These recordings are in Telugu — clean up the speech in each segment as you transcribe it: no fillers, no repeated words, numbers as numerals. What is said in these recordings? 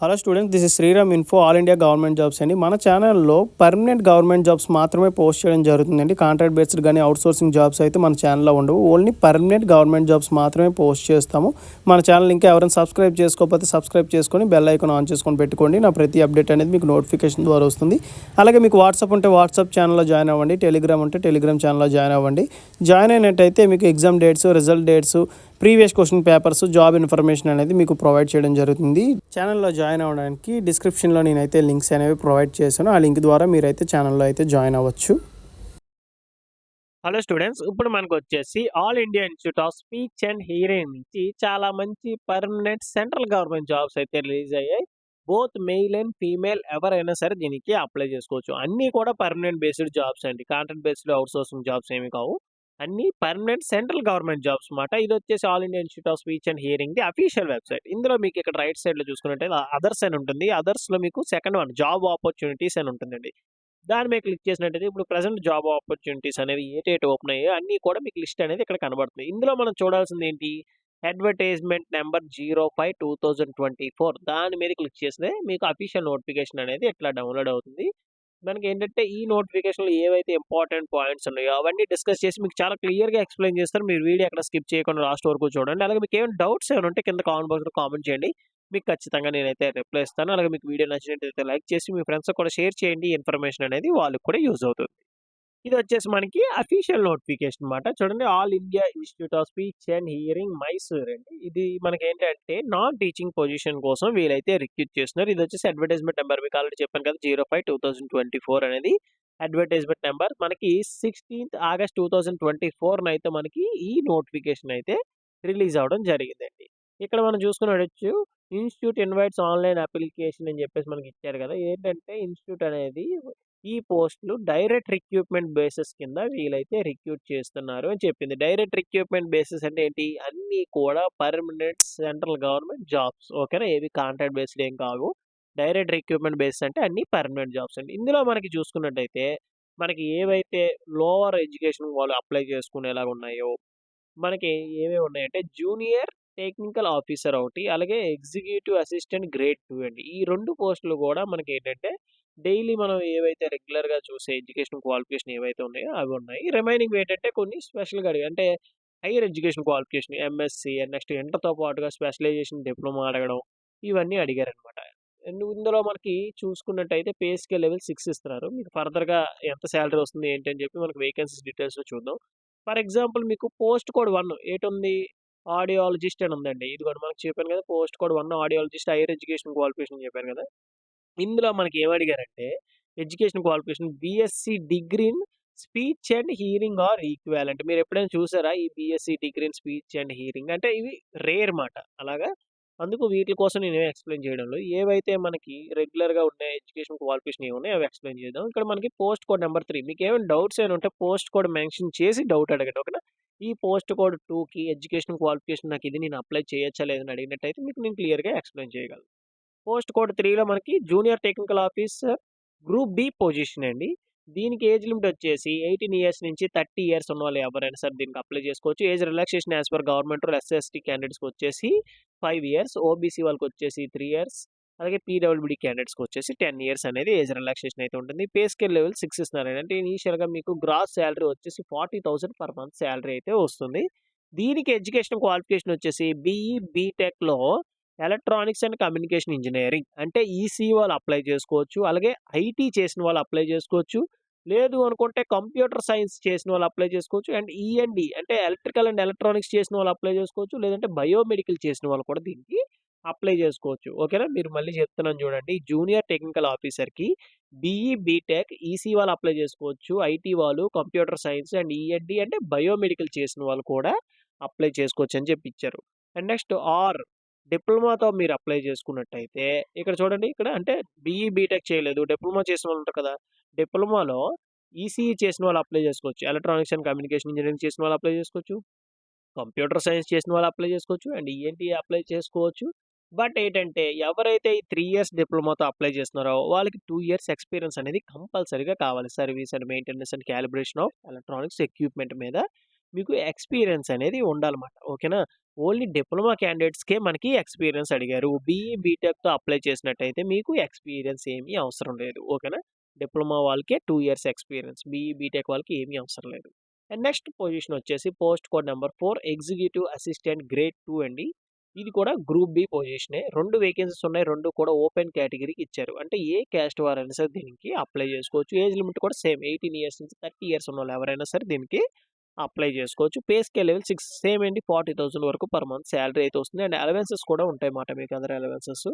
Hello students, this is Sriram info all India government jobs అండి. మన ఛానల్లో పర్మనెంట్ గవర్నమెంట్ జాబ్స్ మాత్రమే పోస్ట్ చేయడం జరుగుతుందండి. కాంట్రాక్ట్ బేస్డ్ కానీ అవుట్సోర్సింగ్ జాబ్స్ అయితే మన ఛానల్లో ఉండవు. ఓన్లీ పర్మనెంట్ గవర్నమెంట్ జాబ్స్ మాత్రమే పోస్ట్ చేస్తాము. మన ఛానల్ ఇంకా ఎవరైనా సబ్స్క్రైబ్ చేసుకోకపోతే సబ్స్క్రైబ్ చేసుకొని బెల్ ఐకాన్ ఆన్ చేసుకొని పెట్టుకోండి. నా ప్రతి అప్డేట్ అనేది మీకు నోటిఫికేషన్ ద్వారా వస్తుంది. అలాగే మీకు వాట్సాప్ ఉంటే వాట్సాప్ ఛానల్లో జాయిన్ అవ్వండి. టెలిగ్రామ్ ఉంటే టెలిగ్రామ్ ఛానల్లో జాయిన్ అవ్వండి. జాయిన్ అయినట్టయితే మీకు exam dates, result dates, previous question papers, job information అనేది మీకు ప్రొవైడ్ చేయడం జరుగుతుంది. ఛానల్లో జాయిన్ అవ్వడానికి డిస్క్రిప్షన్లో నేనైతే లింక్స్ అనేవి ప్రొవైడ్ చేశాను. ఆ లింక్ ద్వారా మీరైతే ఛానల్లో అయితే జాయిన్ అవ్వచ్చు. హలో స్టూడెంట్స్, ఇప్పుడు మనకు వచ్చేసి all India institute of speech and hearing నుంచి చాలా మంచి పర్మనెంట్ సెంట్రల్ గవర్నమెంట్ జాబ్స్ అయితే రిలీజ్ అయ్యాయి. బోత్ మెయిల్ అండ్ ఫీమేల్ ఎవరైనా సరే దీనికి అప్లై చేసుకోవచ్చు. అన్నీ కూడా పర్మనెంట్ బేస్డ్ జాబ్స్ అండి. కాంట్రాక్ట్ బేస్డ్ అవుట్సోర్సింగ్ జాబ్స్ ఏమి కావు. అన్ని పర్మనెంట్ సెంట్రల్ గవర్నమెంట్ జాబ్స్ మాట. ఇది వచ్చేసి all India institute of speech and hearing the official website. ఇందులో మీకు ఇక్కడ రైట్ సైడ్ లో చూసుకున్నట్టయితే అదర్స్ అని ఉంటుంది. అదర్స్ లో మీకు సెకండ్ వన్ జాబ్ ఆపర్చునిటీస్ అని ఉంటుందండి. దాని మీద క్లిక్ చేసినట్టయితే ఇప్పుడు ప్రెజెంట్ జాబ్ ఆపర్చునిటీస్ అనేవి ఏటేటి ఓపెన్ అయ్యాయో అన్నీ కూడా మీకు లిస్ట్ అనేది ఇక్కడ కనబడుతుంది. ఇందులో మనం చూడాల్సింది ఏంటి? అడ్వర్టైజ్మెంట్ నెంబర్ 05/2024 దాని మీద క్లిక్ చేస్తే మీకు అఫీషియల్ నోటిఫికేషన్ అనేది ఇట్లా డౌన్లోడ్ అవుతుంది. మనకి ఏంటంటే ఈ నోటిఫికేషన్లో ఏవైతే ఇంపార్టెంట్ పాయింట్స్ ఉన్నాయో అవన్నీ డిస్కస్ చేసి మీకు చాలా క్లియర్గా ఎక్స్ప్లెయిన్ చేస్తారు. మీరు వీడియో ఎక్కడ స్కిప్ చేయకుండా లాస్ట్ వరకు చూడండి. అలాగే మీకు ఏమైనా డౌట్స్ ఏమైనా ఉంటే కింద కామెంట్ బాక్స్లో కామెంట్ చేయండి. మీకు ఖచ్చితంగా నేనైతే రిప్లై ఇస్తాను. అలాగే మీకు వీడియో నచ్చినట్టయితే లైక్ చేసి మీ ఫ్రెండ్స్‌కి కూడా షేర్ చేయండి. ఇన్ఫర్మేషన్ అనేది వాళ్ళకి కూడా యూజ్ అవుతుంది. ఇది వచ్చేసి మనకి అఫీషియల్ నోటిఫికేషన్ మాట. చూడండి, all India institute of speech and hearing Mysore అండి. ఇది మనకేంటంటే నాన్ టీచింగ్ పొజిషన్ కోసం వీళ్ళైతే రిక్రూట్ చేస్తున్నారు. ఇది వచ్చేసి అడ్వర్టైజ్మెంట్ నెంబర్ మీకు ఆల్రెడీ చెప్పాను కదా, 05/2024 అనేది అడ్వర్టైజ్మెంట్ నెంబర్. మనకి 16th August 2024 అయితే మనకి ఈ నోటిఫికేషన్ అయితే రిలీజ్ అవ్వడం జరిగిందండి. ఇక్కడ మనం చూసుకున్నట్టొచ్చు ఇన్స్టిట్యూట్ ఇన్వైట్స్ ఆన్‌లైన్ అప్లికేషన్ అని చెప్పేసి మనకి ఇచ్చారు కదా! ఏంటంటే ఇన్స్టిట్యూట్ అనేది ఈ పోస్టులు డైరెక్ట్ రిక్రూట్‌మెంట్ బేసిస్ కింద వీళ్ళైతే రిక్రూట్ చేస్తున్నారు అని చెప్పింది. డైరెక్ట్ రిక్రూట్‌మెంట్ బేసిస్ అంటే ఏంటి? అన్నీ కూడా పర్మనెంట్ సెంట్రల్ గవర్నమెంట్ జాబ్స్. ఓకేనా? ఏవి కాంట్రాక్ట్ బేస్డ్ ఏం కావు. డైరెక్ట్ రిక్రూట్‌మెంట్ బేసిస్ అంటే అన్నీ పర్మనెంట్ జాబ్స్ అండి. ఇందులో మనకి చూసుకున్నట్టయితే మనకి ఏవైతే లోవర్ ఎడ్యుకేషన్ వాళ్ళు అప్లై చేసుకునేలాగా ఉన్నాయో, మనకి ఏమేమి ఉన్నాయంటే జూనియర్ టెక్నికల్ ఆఫీసర్ ఒకటి, అలాగే ఎగ్జిక్యూటివ్ అసిస్టెంట్ గ్రేడ్ 2 అండి. ఈ 2 పోస్టులు కూడా మనకేంటంటే డైలీ మనం ఏవైతే రెగ్యులర్‌గా చూసే ఎడ్యుకేషన్ క్వాలిఫికేషన్ ఏవైతే ఉన్నాయో అవి ఉన్నాయి. రిమైనింగ్ ఏంటంటే కొన్ని స్పెషల్‌గా అడిగారు. అంటే higher education qualification MSc, next ఇంటర్‌తో పాటుగా స్పెషలైజేషన్ డిప్లొమా అడగడం, ఇవన్నీ అడిగారనమాట. అండ్ ఇందులో మనకి చూసుకున్నట్టయితే పే స్కేల్ లెవెల్ 6 ఇస్తున్నారు. మీకు ఫర్దర్‌గా ఎంత సాలరీ వస్తుంది ఏంటి అని చెప్పి మనకు వేకెన్సీస్ డీటెయిల్స్‌లో చూద్దాం. ఫర్ ఎగ్జాంపుల్ మీకు పోస్ట్ కోడ్ 1 ఏటుంది? ఆడియాలజిస్ట్ అని ఉందండి. ఇదిగోండి మనకు చెప్పాను కదా! Post code 1 audiologist higher education qualification అని చెప్పాను కదా! ఇందులో మనకి ఏమడిగారంటే education qualification BSc degree in speech and hearing or equivalent. మీరు ఎప్పుడైనా చూసారా ఈ BSc degree in speech and hearing? అంటే ఇవి రేర్ మాట. అలాగా అందుకు వీటి కోసం నేనేం ఎక్స్‌ప్లెయిన్ చేయడంలో ఏవైతే మనకి రెగ్యులర్‌గా ఉండే ఎడ్యుకేషన్ క్వాలిఫికేషన్ ఏమున్నాయో అవి ఎక్స్‌ప్లెయిన్ చేద్దాం. ఇక్కడ మనకి పోస్ట్ కోడ్ నంబర్ 3 మీకేమైనా డౌట్స్ ఏమైనా ఉంటే పోస్ట్ కోడ్ మెన్షన్ చేసి డౌట్ అడగండి. ఓకేనా? ఈ పోస్ట్ కోడ్ 2కి ఎడ్యుకేషన్ క్వాలిఫికేషన్ నాకు ఇది నేను అప్లై చేయొచ్చా లేదని అడిగినట్టయితే మీకు నేను క్లియర్‌గా ఎక్స్‌ప్లెయిన్ చేయగలను. పోస్ట్ కోడ్ 3లో మనకి junior technical officer group B position అండి. దీనికి ఏజ్ లిమిట్ వచ్చేసి 18 ఇయర్స్ నుంచి 30 ఇయర్స్ ఉన్నవాళ్ళు ఎవరైనా సరే దీనికి అప్లై చేసుకోవచ్చు. Age relaxation as per government rule SC ST క్యాండిడేట్స్‌కి వచ్చేసి 5 ఇయర్స్, ఓబీసీ వాళ్ళకొచ్చేసి 3 ఇయర్స్, అలాగే పీడబ్ల్యూడీ క్యాండిడేట్స్‌కి వచ్చేసి 10 ఇయర్స్ అనేది ఏజ్ రిలాక్సేషన్ అయితే ఉంటుంది. పే స్కేల్ లెవెల్ 6 ఇస్తున్నారండి. అంటే ఇనీషియల్‌గా మీకు గ్రాస్ సాలరీ వచ్చేసి 40,000 పర్ మంత్ సాలరీ అయితే వస్తుంది. దీనికి ఎడ్యుకేషన్ క్వాలిఫికేషన్ వచ్చేసి బీఈ, బీటెక్‌లో ఎలక్ట్రానిక్స్ అండ్ కమ్యూనికేషన్ ఇంజినీరింగ్ అంటే ఈసీ వాళ్ళు అప్లై చేసుకోవచ్చు. అలాగే ఐటీ చేసిన వాళ్ళు అప్లై చేసుకోవచ్చు. లేదు అనుకుంటే కంప్యూటర్ సైన్స్ చేసిన వాళ్ళు అప్లై చేసుకోవచ్చు. అండ్ ఈఎన్‌డి అంటే ఎలక్ట్రికల్ అండ్ ఎలక్ట్రానిక్స్ చేసిన వాళ్ళు అప్లై చేసుకోవచ్చు. లేదంటే బయోమెడికల్ చేసిన వాళ్ళు కూడా దీనికి అప్లై చేసుకోవచ్చు. ఓకేనా? మీరు మళ్ళీ చెప్తున్నాను చూడండి. జూనియర్ టెక్నికల్ ఆఫీసర్‌కి బీఈ, బీటెక్, ఈసీ వాళ్ళు అప్లై చేసుకోవచ్చు. ఐటీ వాళ్ళు, కంప్యూటర్ సైన్స్ అండ్ ఈఎన్‌డి అంటే బయోమెడికల్ చేసిన వాళ్ళు కూడా అప్లై చేసుకోవచ్చు అని చెప్పి ఇచ్చారు. అండ్ నెక్స్ట్ డిప్లొమాతో మీరు అప్లై చేసుకున్నట్టయితే ఇక్కడ చూడండి, ఇక్కడ అంటే బీఈ, బీటెక్ చేయలేదు. డిప్లొమా చేసిన వాళ్ళు ఉంటారు కదా! డిప్లొమాలో ఈసీఈ చేసిన వాళ్ళు అప్లై చేసుకోవచ్చు. ఎలక్ట్రానిక్స్ అండ్ కమ్యూనికేషన్ ఇంజినీరింగ్ చేసిన వాళ్ళు అప్లై చేసుకోవచ్చు. కంప్యూటర్ సైన్స్ చేసిన వాళ్ళు అప్లై చేసుకోవచ్చు. అండ్ ఈఎన్‌టీ అప్లై చేసుకోవచ్చు. బట్ ఏంటంటే ఎవరైతే ఈ 3 ఇయర్స్ డిప్లొమాతో అప్లై చేస్తున్నారో వాళ్ళకి 2 ఇయర్స్ ఎక్స్‌పీరియన్స్ అనేది కంపల్సరీగా కావాలి. Service and maintenance and calibration of electronics equipment మీద మీకు ఎక్స్‌పీరియన్స్ అనేది ఉండాలన్నమాట. ఓకేనా? ఓన్లీ డిప్లొమా క్యాండిడేట్స్‌కే మనకి ఎక్స్‌పీరియన్స్ అడిగారు. బీఈ, బీటెక్‌తో అప్లై చేసినట్టయితే మీకు ఎక్స్‌పీరియన్స్ ఏమీ అవసరం లేదు. ఓకేనా? డిప్లొమా వాళ్ళకే 2 ఇయర్స్ ఎక్స్‌పీరియన్స్. బీఈ, బీటెక్ వాళ్ళకి ఏమీ అవసరం లేదు. అండ్ నెక్స్ట్ పొజిషన్ వచ్చేసి post code number 4 executive assistant grade 2 అండి. ఇది కూడా గ్రూప్ బి పొజిషనే. 2 వేకెన్సీస్ ఉన్నాయి. 2 కూడా ఓపెన్ కేటగిరీకి ఇచ్చారు. అంటే ఏ క్యాస్ట్ వారైనా సరే దీనికి అప్లై చేసుకోవచ్చు. ఏజ్ లిమిట్ కూడా సేమ్ 18 ఇయర్స్ నుంచి 30 ఇయర్స్ ఉన్నోళ్ళు ఎవరైనా సరే దీనికి అప్లై చేసుకోవచ్చు. పే స్కేల్ లెవెల్ 6 సేమ్ అండి. 40,000 వరకు పర్ మంత్ సాలరీ అయితే వస్తుంది. అండ్ అలవెన్సెస్ కూడా ఉంటాయన్నమాట మీకు అదర్ అలవెన్సెస్.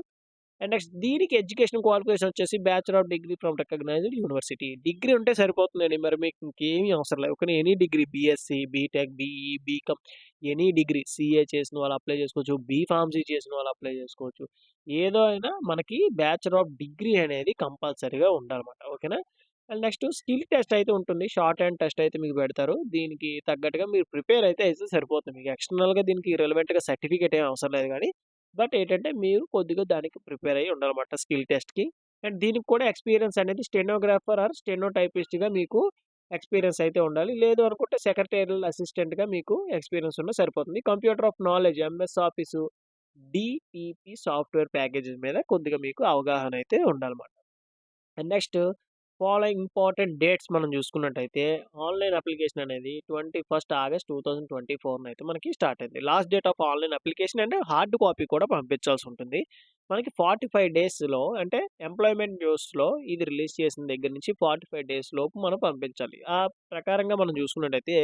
అండ్ నెక్స్ట్ దీనికి ఎడ్యుకేషన్ క్వాలిఫికేషన్ వచ్చేసి bachelor of degree from recognised university. Degree ఉంటే సరిపోతుందండి. మరి మీకు ఇంకేమీ అవసరం లేదు. కానీ any degree BSc, BTech, BE, BCom any degree CA చేసిన వాళ్ళు అప్లై చేసుకోవచ్చు. బీఫార్మసీ చేసిన వాళ్ళు అప్లై చేసుకోవచ్చు. ఏదో అయినా మనకి బ్యాచిలర్ ఆఫ్ డిగ్రీ అనేది కంపల్సరీగా ఉండాలన్నమాట. ఓకేనా? అండ్ నెక్స్ట్ స్కిల్ టెస్ట్ అయితే ఉంటుంది. షార్ట్ హ్యాండ్ టెస్ట్ అయితే మీకు పెడతారు. దీనికి తగ్గట్టుగా మీరు ప్రిపేర్ అయితే సరిపోతుంది. మీకు ఎక్స్టర్నల్‌గా దీనికి రిలవెంట్‌గా సర్టిఫికేట్ ఏమి అవసరం లేదు గానీ బట్ ఏంటంటే మీరు కొద్దిగా దానికి ప్రిపేర్ అయ్యి ఉండాలన్నమాట స్కిల్ టెస్ట్‌కి. అండ్ దీనికి కూడా ఎక్స్‌పీరియన్స్ అనేది స్టెనోగ్రాఫర్ ఆర్ స్టెనో టైపిస్ట్‌గా మీకు ఎక్స్‌పీరియన్స్ అయితే ఉండాలి. లేదు అనుకుంటే సెక్రటేరియల్ అసిస్టెంట్‌గా మీకు ఎక్స్‌పీరియన్స్ ఉన్నా సరిపోతుంది. Computer of knowledge MS office, DTP software packages మీద కొద్దిగా మీకు అవగాహన అయితే ఉండాలన్నమాట. And next following important dates మనం చూసుకున్నట్టయితే ఆన్‌లైన్ అప్లికేషన్ అనేది 21 ఆగస్ట్ 2024 అయితే మనకి స్టార్ట్ అయింది. Last date of online application అంటే హార్డ్ కాపీ కూడా పంపించాల్సి ఉంటుంది. మనకి 45 డేస్‌లో అంటే ఎంప్లాయ్‌మెంట్ న్యూస్‌లో ఇది రిలీజ్ చేసిన దగ్గర నుంచి 45 డేస్ లోపు మనం పంపించాలి. ఆ ప్రకారంగా మనం చూసుకున్నట్టయితే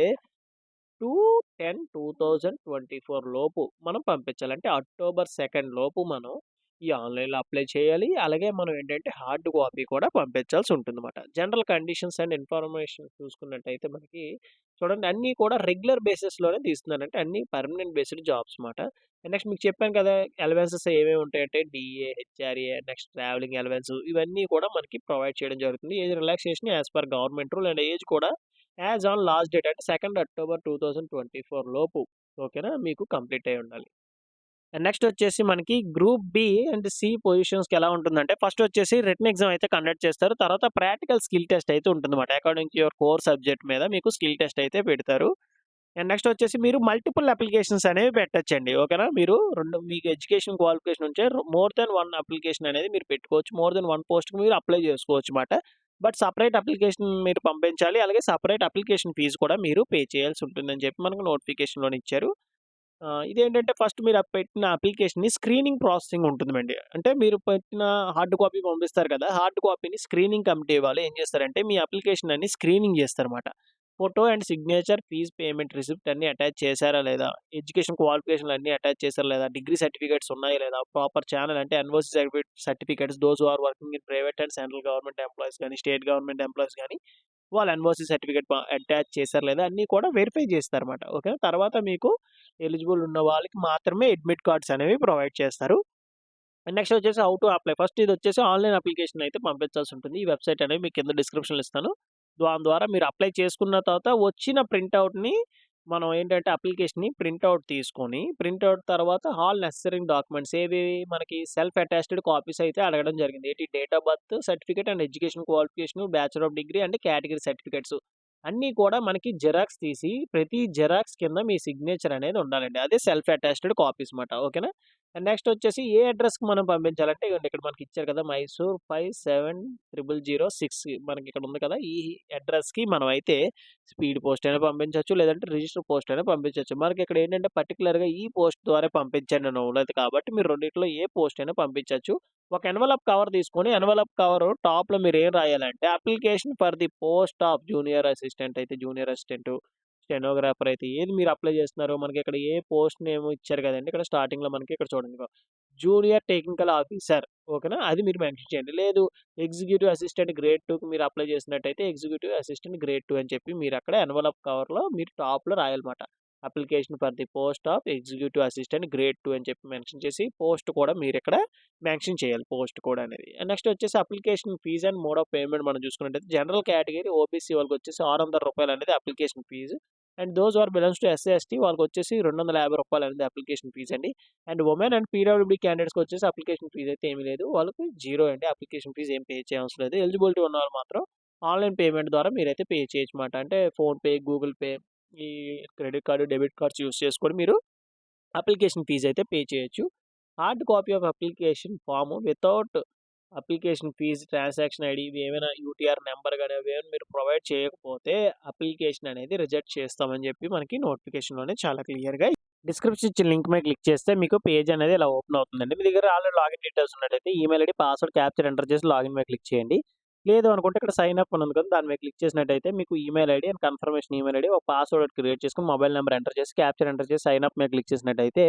2/10/2024 లోపు మనం పంపించాలి. అంటే అక్టోబర్ 2 లోపు మనం ఈ ఆన్‌లైన్‌లో అప్లై చేయాలి. అలాగే మనం ఏంటంటే హార్డ్ కాపీ కూడా పంపించాల్సి ఉంటుందన్నమాట. జనరల్ కండిషన్స్ అండ్ ఇన్ఫర్మేషన్ చూసుకున్నట్టయితే మనకి చూడండి అన్నీ కూడా రెగ్యులర్ బేసిస్‌లోనే తీస్తున్నారు. అంటే అన్నీ పర్మనెంట్ బేస్డ్ జాబ్స్ మాట. నెక్స్ట్ మీకు చెప్పాను కదా! అలవెన్సెస్ ఏమేమి ఉంటాయంటే DA, HRA, next travelling allowance ఇవన్నీ కూడా మనకి ప్రొవైడ్ చేయడం జరుగుతుంది. Age relaxation as per government rule and age కూడా యాజ్ ఆన్ లాస్ట్ డేట్ అంటే 2 అక్టోబర్ 2024 లోపు ఓకేనా? మీకు కంప్లీట్ అయ్యి ఉండాలి. అండ్ నెక్స్ట్ వచ్చేసి మనకి గ్రూప్ బి అండ్ సి పొజిషన్స్‌కి ఎలా ఉంటుందంటే ఫస్ట్ వచ్చేసి రిటన్ ఎగ్జామ్ అయితే కండక్ట్ చేస్తారు. తర్వాత ప్రాక్టికల్ స్కిల్ టెస్ట్ అయితే ఉంటుందన్నమాట. According to your core subject మీద మీకు స్కిల్ టెస్ట్ అయితే పెడతారు. అండ్ నెక్స్ట్ వచ్చేసి మీరు మల్టిపుల్ అప్లికేషన్స్ అనేవి పెట్టొచ్చండి. ఓకేనా? మీరు మీకు ఎడ్యుకేషన్ క్వాలిఫికేషన్ ఉంటే మోర్ థాన్ 1 అప్లికేషన్ అనేది మీరు పెట్టుకోవచ్చు. మోర్ థాన్ 1 పోస్ట్‌కి మీరు అప్లై చేసుకోవచ్చుమాట. బట్ సెపరేట్ అప్లికేషన్ మీరు పంపించాలి. అలాగే సెపరేట్ అప్లికేషన్ ఫీస్ కూడా మీరు పే చేయాల్సి ఉంటుందని చెప్పి మనకు నోటిఫికేషన్‌లోనే ఇచ్చారు. ఇదేంటంటే ఫస్ట్ మీరు పెట్టిన అప్లికేషన్‌ని స్క్రీనింగ్ ప్రాసెసింగ్ ఉంటుందండి. అంటే మీరు పెట్టిన హార్డ్ కాపీ పంపిస్తారు కదా! హార్డ్ కాపీని స్క్రీనింగ్ కమిటీ వాళ్ళు ఏం చేస్తారంటే మీ అప్లికేషన్ అన్ని స్క్రీనింగ్ చేస్తారన్నమాట. Photo and signature, fee payment receipt అన్నీ అటాచ్ చేశారా లేదా? ఎడ్యుకేషన్ క్వాలిఫికేషన్‌లు అన్నీ అటాచ్ చేశారా లేదా? డిగ్రీ సర్టిఫికేట్స్ ఉన్నాయా లేదా? ప్రాపర్ ఛానెల్ అంటే NOC certificates those who are working in private and central government employees గాని, స్టేట్ గవర్నమెంట్ ఎంప్లాయీస్ గాని వాళ్ళ ఎన్ఓసి సర్టిఫికేట్ అటాచ్ చేశారా లేదా? అన్నీ కూడా వెరిఫై చేస్తారన్నమాట. ఓకే. తర్వాత మీకు ఎలిజిబుల్ ఉన్న వాళ్ళకి మాత్రమే అడ్మిట్ కార్డ్స్ అనేవి ప్రొవైడ్ చేస్తారు. అండ్ నెక్స్ట్ వచ్చేసి హౌ టు అప్లై. ఫస్ట్ ఇదొచ్చేసి ఆన్‌లైన్ అప్లికేషన్ అయితే పంపించాల్సి ఉంటుంది. ఈ వెబ్‌సైట్ అనేవి మీకు కింద డిస్క్రిప్షన్‌లో ఇస్తాను. దాని ద్వారా మీరు అప్లై చేసుకున్న తర్వాత వచ్చిన ప్రింటౌట్‌ని మనం ఏంటంటే అప్లికేషన్‌ని ప్రింటౌట్ తీసుకొని, ప్రింటౌట్ తర్వాత ఆల్ నెసెసరీ డాక్యుమెంట్స్ ఏవేవి మనకి సెల్ఫ్ అటాచ్డ్ కాపీస్ అయితే అడగడం జరిగింది. ఏంటి date of birth certificate and education qualification, bachelor of degree and category certificates అన్నీ కూడా మనకి జిరాక్స్ తీసి ప్రతి జిరాక్స్ కింద మీ సిగ్నేచర్ అనేది ఉండాలండి. అదే సెల్ఫ్ అటాచ్డ్ కాపీస్ మాట. ఓకేనా? అండ్ నెక్స్ట్ వచ్చేసి ఏ అడ్రెస్‌కి మనం పంపించాలంటే ఇగోండి ఇక్కడ మనకి ఇచ్చారు కదా! మైసూర్ 570006 మనకి ఇక్కడ ఉంది కదా! ఈ అడ్రెస్‌కి మనమైతే స్పీడ్ పోస్ట్ అయినా పంపించొచ్చు. లేదంటే రిజిస్టర్ పోస్ట్ అయినా పంపించొచ్చు. మనకి ఇక్కడ ఏంటంటే పర్టిక్యులర్‌గా ఈ పోస్ట్ ద్వారా పంపించండి అని ఉండదు కాబట్టి మీరు రెండిట్లో ఏ పోస్ట్ అయినా పంపించొచ్చు. ఒక ఎన్వలప్ కవర్ తీసుకొని ఎన్వలప్ కవర్ టాప్‌లో మీరేం రాయాలంటే application for the post of junior assistant అయితే జూనియర్ అసిస్టెంటు, స్టెనోగ్రాఫర్ అయితే ఏది మీరు అప్లై చేస్తున్నారో మనకి ఇక్కడ ఏ పోస్ట్ నేమ్ ఇచ్చారు కదండీ! ఇక్కడ స్టార్టింగ్‌లో మనకి ఇక్కడ చూడండి ఇగో జూనియర్ టెక్నికల్ ఆఫీసర్ ఓకేనా? అది మీరు మెన్షన్ చేయండి. లేదు ఎగ్జిక్యూటివ్ అసిస్టెంట్ గ్రేడ్ 2కి మీరు అప్లై చేసినట్టయితే ఎగ్జిక్యూటివ్ అసిస్టెంట్ గ్రేడ్ 2 అని చెప్పి మీరక్కడ ఎన్వలప్ కవర్‌లో మీరు టాప్‌లో రాయాలమాట. Application for the post of executive assistant grade 2 అని చెప్పి మెన్షన్ చేసి పోస్ట్ కూడా మీరిక్కడ మెన్షన్ చేయాలి పోస్ట్ కూడా అనేది. నెక్స్ట్ వచ్చేసి application fee and mode of payment మనం చూసుకున్నట్టయితే జనరల్ కేటగిరీ ఓబీసీ వాళ్ళకొచ్చేసి రూ. 600 అనేది application fee. And those are belongs to SC, ST వాళ్ళకొచ్చేసి రూ. 250 అనేది అప్లికేషన్ ఫీజ్ అండి. అండ్ వుమెన్ అండ్ పీడబ్ల్యూడీ క్యాండిడేట్స్‌కి వచ్చేసి అప్లికేషన్ ఫీజ్ అయితే ఏమీ లేదు. వాళ్ళకి జీరో అండి. అప్లికేషన్ ఫీజ్ ఏం పే చేయవసరం లేదు. ఎలిజిబిలిటీ ఉన్నవాళ్ళు మాత్రం ఆన్‌లైన్ పేమెంట్ ద్వారా మీరైతే పే చేయొచ్చుమాట. అంటే ఫోన్‌పే, గూగుల్ పే ఈ credit card, debit cards use చేసుకొని మీరు అప్లికేషన్ ఫీజ్ అయితే పే చేయొచ్చు. Hard copy of application form without application fee, transaction ID ఇవి ఏమైనా యూటీఆర్ నెంబర్ గాని అవేమైనా మీరు ప్రొవైడ్ చేయకపోతే అప్లికేషన్ అనేది రిజెక్ట్ చేస్తామని చెప్పి మనకి నోటిఫికేషన్‌లోనే చాలా క్లియర్‌గా డిస్క్రిప్షన్ ఇచ్చిన లింక్ మీద క్లిక్ చేస్తే మీకు పేజ్ అనేది ఇలా ఓపెన్ అవుతుందండి. మీ దగ్గర ఆల్రెడీ లాగిన్ డీటెయిల్స్ ఉన్నట్టయితే email ID, password, capture enter చేసి లాగిన్ మీద క్లిక్ చేయండి. లేదు అనుకుంటే ఇక్కడ సైన్ అప్ అని ఉంది కదా! దాని మీద క్లిక్ చేసినట్టయితే మీకు email ID and confirmation email ID, ఒక పాస్వర్డ్ క్రియేట్ చేసుకొని మొబైల్ నంబర్ ఎంటర్ చేసి, క్యాప్చర్ ఎంటర్ చేసి సైన్ అప్ మీద క్లిక్ చేసినట్టయితే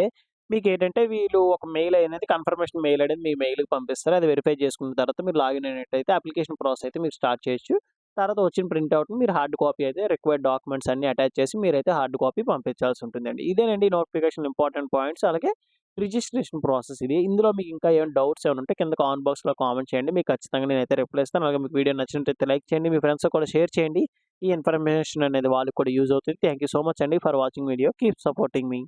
మీకేంటంటే వీళ్ళు ఒక మెయిల్ అనేది కన్ఫర్మేషన్ మెయిల్ అనేది మీ మెయిల్‌కి పంపిస్తారు. అది వెరిఫై చేసుకున్న తర్వాత మీరు లాగిన్ అయినట్టయితే అప్లికేషన్ ప్రాసెస్ అయితే మీరు స్టార్ట్ చేయొచ్చు. తర్వాత వచ్చిన ప్రింట్‌ఔట్‌ని మీరు హార్డ్ కాపీ అయితే రిక్వైర్డ్ డాక్యుమెంట్స్ అన్నీ అటాచ్ చేసి మీరైతే హార్డ్ కాపీ పంపించాల్సి ఉంటుందండి. ఇదేనండి నోటిఫికేషన్ ఇంపార్టెంట్ పాయింట్స్. అలాగే రిజిస్ట్రేషన్ ప్రాసెస్ ఇది. ఇందులో మీకు ఇంకా ఏమైనా డౌట్స్ ఏమైనా ఉంటే కింద కామెంట్ బాక్స్‌లో కామెంట్ చేయండి. మీకు ఖచ్చితంగా నేనైతే రిప్లై ఇస్తాను. అలాగే మీకు వీడియో నచ్చినట్టయితే లైక్ చేయండి. మీ ఫ్రెండ్స్‌తో కూడా షేర్ చేయండి. ఈ ఇన్ఫర్మేషన్ అనేది వాళ్ళకి కూడా యూజ్ అవుతుంది. థాంక్ యూ సో మచ్ అండి for watching video. Keep supporting me.